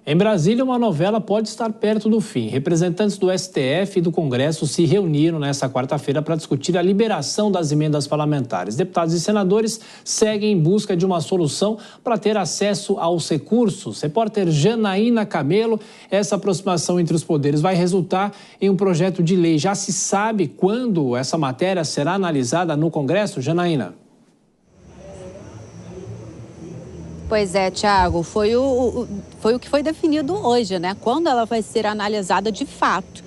Em Brasília, uma novela pode estar perto do fim. Representantes do STF e do Congresso se reuniram nesta quarta-feira para discutir a liberação das emendas parlamentares. Deputados e senadores seguem em busca de uma solução para ter acesso aos recursos. Repórter Janaína Camelo, essa aproximação entre os poderes vai resultar em um projeto de lei. Já se sabe quando essa matéria será analisada no Congresso, Janaína? Pois é, Thiago, foi o que foi definido hoje, né? Quando ela vai ser analisada de fato.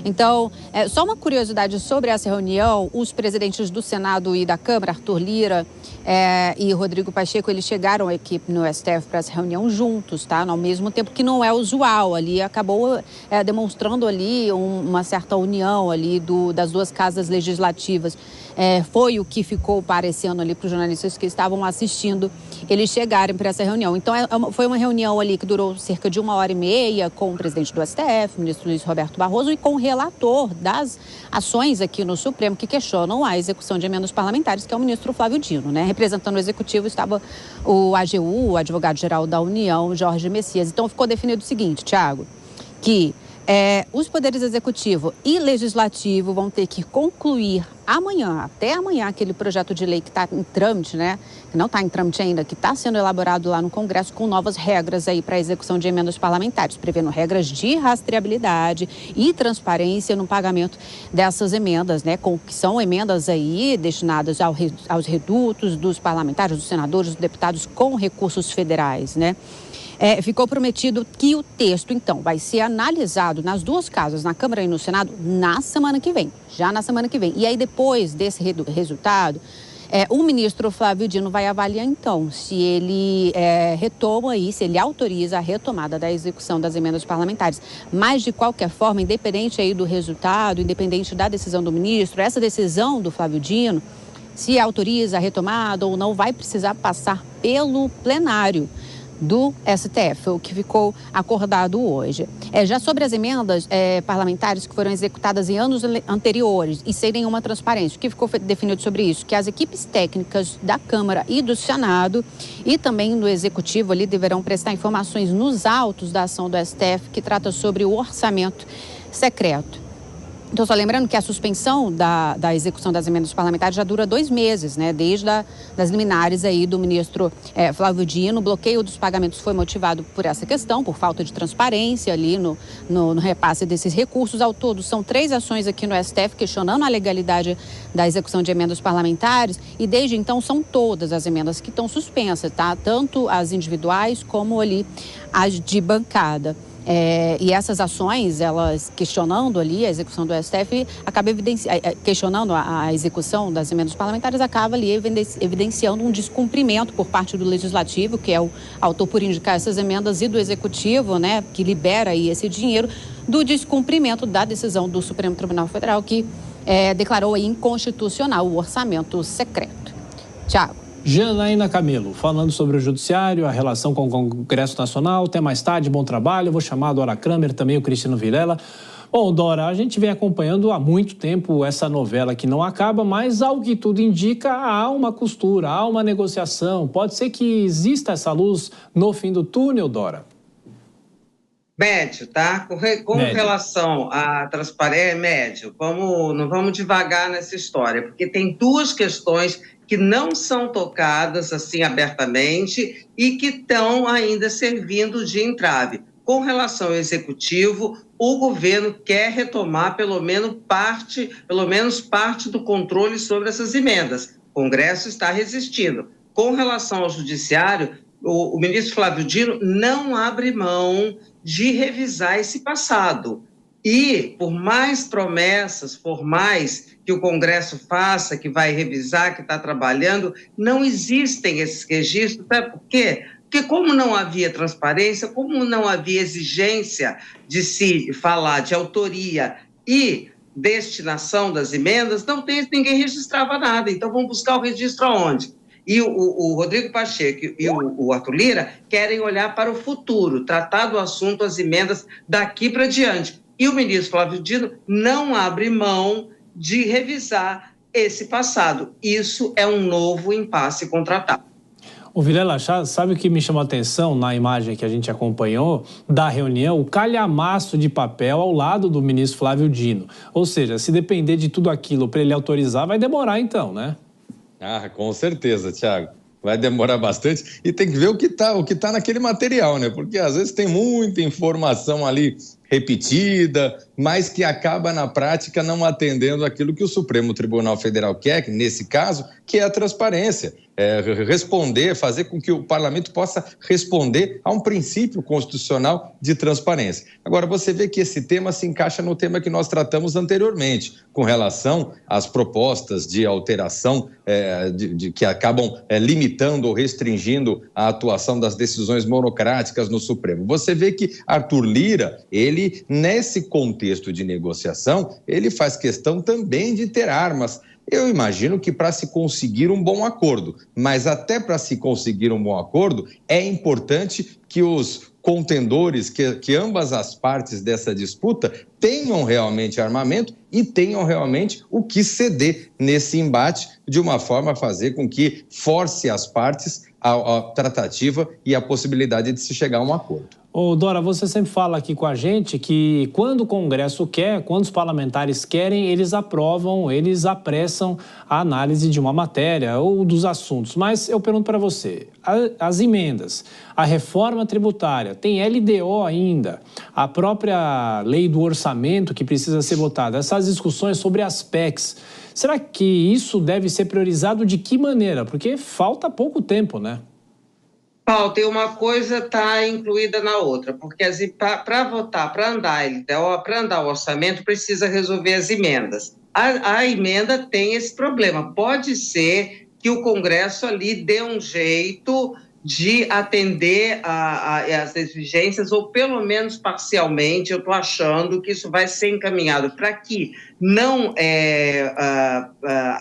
Então, só uma curiosidade sobre essa reunião, os presidentes do Senado e da Câmara, Arthur Lira e Rodrigo Pacheco, eles chegaram aqui no STF para essa reunião juntos, tá? Ao mesmo tempo que não é usual ali, acabou demonstrando ali uma certa união ali das duas casas legislativas. Foi o que ficou parecendo ali para os jornalistas que estavam assistindo eles chegarem para essa reunião. Então, foi uma reunião ali que durou cerca de 1h30 com o presidente do STF, o ministro Luiz Roberto Barroso, e com o relator das ações aqui no Supremo que questionam a execução de emendas parlamentares, que é o ministro Flávio Dino, né? Representando o executivo estava o AGU, o advogado-geral da União, Jorge Messias. Então, ficou definido o seguinte, Thiago, que os poderes executivo e legislativo vão ter que concluir até amanhã, aquele projeto de lei que está em trâmite, né? Que não está em trâmite ainda, que está sendo elaborado lá no Congresso com novas regras aí para a execução de emendas parlamentares, prevendo regras de rastreabilidade e transparência no pagamento dessas emendas, né? Que são emendas aí destinadas aos redutos dos parlamentares, dos senadores, dos deputados com recursos federais, né? Ficou prometido que o texto, então, vai ser analisado nas duas casas, na Câmara e no Senado, na semana que vem, já na semana que vem. E aí, depois desse resultado, o ministro Flávio Dino vai avaliar, então, se ele retoma aí, se ele autoriza a retomada da execução das emendas parlamentares. Mas, de qualquer forma, independente aí do resultado, independente da decisão do ministro, essa decisão do Flávio Dino, se autoriza a retomada ou não, vai precisar passar pelo plenário do STF, o que ficou acordado hoje. Já sobre as emendas parlamentares que foram executadas em anos anteriores e sem nenhuma transparência, o que ficou definido sobre isso? Que as equipes técnicas da Câmara e do Senado e também do Executivo ali deverão prestar informações nos autos da ação do STF que trata sobre o orçamento secreto. Então, só lembrando que a suspensão da execução das emendas parlamentares já dura 2 meses, né? Desde das liminares aí do ministro Flávio Dino. O bloqueio dos pagamentos foi motivado por essa questão, por falta de transparência ali no repasse desses recursos. Ao todo, são 3 ações aqui no STF questionando a legalidade da execução de emendas parlamentares. E desde então são todas as emendas que estão suspensas, tá? Tanto as individuais como ali as de bancada. E essas ações, elas questionando ali a execução do STF, questionando a execução das emendas parlamentares, acaba ali evidenciando um descumprimento por parte do Legislativo, que é o autor por indicar essas emendas, e do Executivo, né, que libera aí esse dinheiro, do descumprimento da decisão do Supremo Tribunal Federal, que declarou aí inconstitucional o orçamento secreto. Tiago. Janaína Camelo, falando sobre o Judiciário, a relação com o Congresso Nacional. Até mais tarde, bom trabalho. Eu vou chamar a Dora Kramer, também o Cristiano Vilela. Bom, Dora, a gente vem acompanhando há muito tempo essa novela que não acaba, mas ao que tudo indica, há uma costura, há uma negociação. Pode ser que exista essa luz no fim do túnel, Dora? Médio, tá? Com relação à transparência, médio. Não vamos devagar nessa história, porque tem 2 questões que não são tocadas assim abertamente e que estão ainda servindo de entrave. Com relação ao executivo, o governo quer retomar pelo menos parte do controle sobre essas emendas. O Congresso está resistindo. Com relação ao judiciário, o ministro Flávio Dino não abre mão de revisar esse passado. E, por mais promessas formais que o Congresso faça, que vai revisar, que está trabalhando, não existem esses registros. Sabe por quê? Porque como não havia transparência, como não havia exigência de se falar de autoria e destinação das emendas, ninguém registrava nada. Então, vamos buscar o registro aonde? E o Rodrigo Pacheco e o Arthur Lira querem olhar para o futuro, tratar do assunto, as emendas daqui para diante. E o ministro Flávio Dino não abre mão de revisar esse passado. Isso é um novo impasse contratado. O Vilela, sabe o que me chamou a atenção na imagem que a gente acompanhou da reunião? O calhamaço de papel ao lado do ministro Flávio Dino. Ou seja, se depender de tudo aquilo para ele autorizar, vai demorar então, né? Ah, com certeza, Thiago. Vai demorar bastante e tem que ver o que tá naquele material, né? Porque às vezes tem muita informação ali repetida, mas que acaba na prática não atendendo aquilo que o Supremo Tribunal Federal quer, nesse caso, que é a transparência. Responder, fazer com que o parlamento possa responder a um princípio constitucional de transparência. Agora, você vê que esse tema se encaixa no tema que nós tratamos anteriormente, com relação às propostas de alteração que acabam limitando ou restringindo a atuação das decisões monocráticas no Supremo. Você vê que Arthur Lira, ele, nesse contexto de negociação, ele faz questão também de ter armas. Eu imagino que para se conseguir um bom acordo, mas até para se conseguir um bom acordo, é importante que os contendores, que ambas as partes dessa disputa tenham realmente armamento e tenham realmente o que ceder nesse embate, de uma forma a fazer com que force as partes a tratativa e a possibilidade de se chegar a um acordo. Ô, Dora, você sempre fala aqui com a gente que quando o Congresso quer, quando os parlamentares querem, eles aprovam, eles apressam a análise de uma matéria ou dos assuntos. Mas eu pergunto para você, as emendas, a reforma tributária, tem LDO ainda, a própria lei do orçamento que precisa ser votada, essas discussões sobre as PECs, será que isso deve ser priorizado de que maneira? Porque falta pouco tempo, né? Paulo, tem uma coisa está incluída na outra, porque para votar, para andar o orçamento, precisa resolver as emendas. A emenda tem esse problema. Pode ser que o Congresso ali dê um jeito de atender as exigências, ou pelo menos parcialmente. Eu estou achando que isso vai ser encaminhado para que não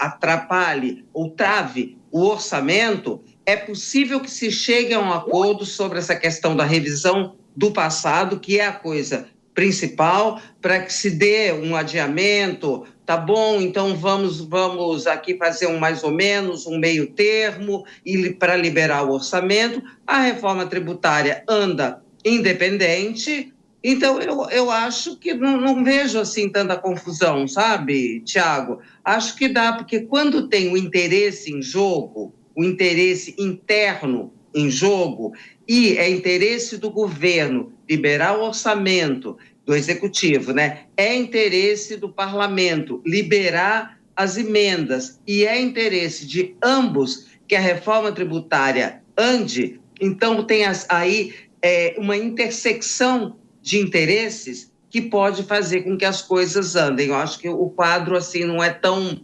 atrapalhe ou trave o orçamento. É possível que se chegue a um acordo sobre essa questão da revisão do passado, que é a coisa principal, para que se dê um adiamento. Tá bom, então vamos aqui fazer mais ou menos um meio termo para liberar o orçamento. A reforma tributária anda independente, então eu acho que não vejo assim tanta confusão, sabe, Tiago? Acho que dá, porque quando tem o interesse em jogo, o interesse interno em jogo, e é interesse do governo liberar o orçamento do executivo, né? É interesse do parlamento liberar as emendas, e é interesse de ambos que a reforma tributária ande. Então tem aí uma intersecção de interesses que pode fazer com que as coisas andem. Eu acho que o quadro assim não é tão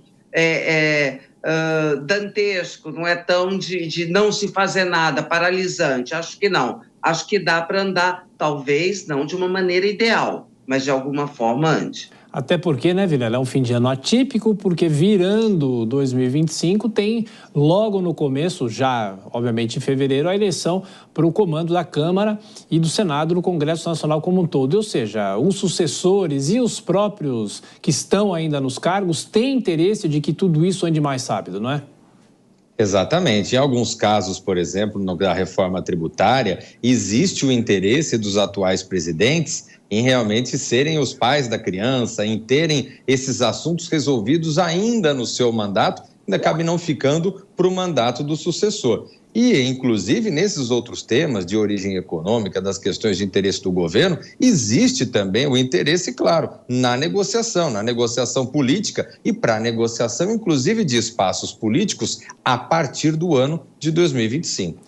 dantesco, não é tão de não se fazer nada, paralisante. Acho que não. Acho que dá para andar, talvez não de uma maneira ideal, mas de alguma forma ande. Até porque, né, Vilela, é um fim de ano atípico, porque virando 2025 tem logo no começo, já obviamente em fevereiro, a eleição para o comando da Câmara e do Senado no Congresso Nacional como um todo. Ou seja, os sucessores e os próprios que estão ainda nos cargos têm interesse de que tudo isso ande mais rápido, não é? Exatamente. Em alguns casos, por exemplo, na reforma tributária, existe o interesse dos atuais presidentes em realmente serem os pais da criança, em terem esses assuntos resolvidos ainda no seu mandato, ainda acabem não ficando para o mandato do sucessor. E, inclusive, nesses outros temas de origem econômica, das questões de interesse do governo, existe também o interesse, claro, na negociação política e para a negociação, inclusive, de espaços políticos a partir do ano de 2025.